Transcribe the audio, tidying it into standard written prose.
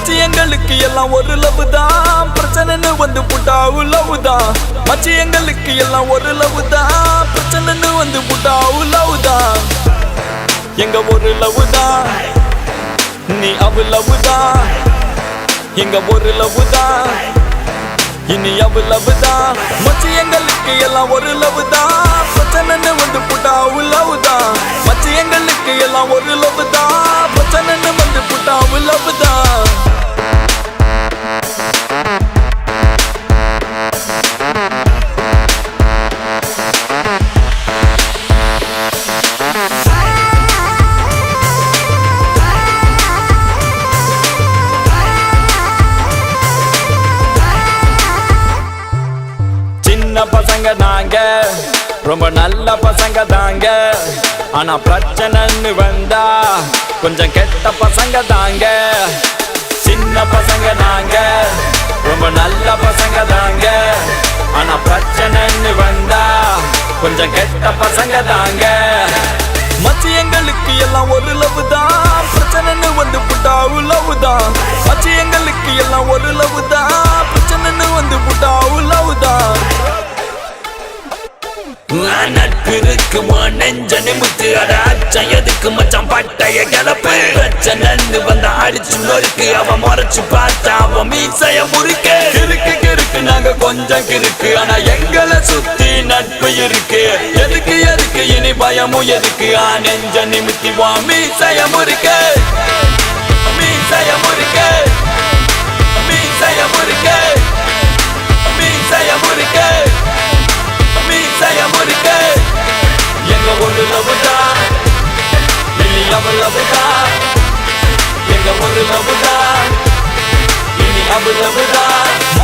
மச்சி எங்களுக்கு எல்லாம் ஒரு லவ் தான் பிரச்சனைன்னு வந்து புட்டா லவ் தான் மச்சி எங்களுக்கு எல்லாம் ஒரு லவ் தான் பிரச்சனைன்னு வந்து புட்டா லவ் தான் எங்க ஒரு லவ் தான் நீ அவ லவ் தான் எங்க ஒரு லவ் தான் இனி அவ லவ் தான் மச்சி எங்களுக்கு எல்லாம் ஒரு லவ் தான் பிரச்சனைன்னு வந்து புட்டா லவ் தான் மச்சி எங்களுக்கு எல்லாம் ஒரு லவ் தான் பிரச்சனைன்னு வந்து புட்டா லவ் தான் பசங்க தாங்க ரொம்ப நல்ல பசங்க தாங்க ஆனா பிரச்சனைன்னு வந்தா கொஞ்சம் கெட்ட பசங்க தாங்க சின்ன பசங்க தாங்க ரொம்ப நல்ல பசங்க தாங்க ஆனா பிரச்சனைன்னு வந்தா கொஞ்சம் கெட்ட பசங்க தாங்க மச்சி எங்களுக்கு எல்லாம் ஒரு லவ் தான் பிரச்சனைன்னு வந்து புட்டா லவ் தான் மச்சி எங்களுக்கு எல்லாம் ஒரு லவ் தான் பிரச்சனைன்னு வந்து புட்டா லவ் தான் நட்பு இருக்குமா நெஞ்ச நிமித்து அட அச்சம் எதுக்கு மச்சான் பட்டைய கிளப்பு பிரச்சனை வந்த அடிச்சு நொறுக்கு அவன் முறைச்சு பார்த்தா அவன் மீசைய முறுக்கு கிறுக்கு கிறுக்கு நாங்க கொஞ்சம் கிறுக்கு ஆனா எங்களை சுத்தி நட்பு இருக்கு எதுக்கு எதுக்கு இனி பயமும் எதுக்கு நெஞ்ச நிமித்தி வா மீசைய முறுக்கு மீசைய முறுக்கு மீசைய முறுக்கு மீசைய முறுக்கு மீசைய முறுக்கு எங்க ஒரு லவ் தான் இனி அவ லவ் தான் எங்க ஒரு லவ் தான் இனி அவ லவ் தான்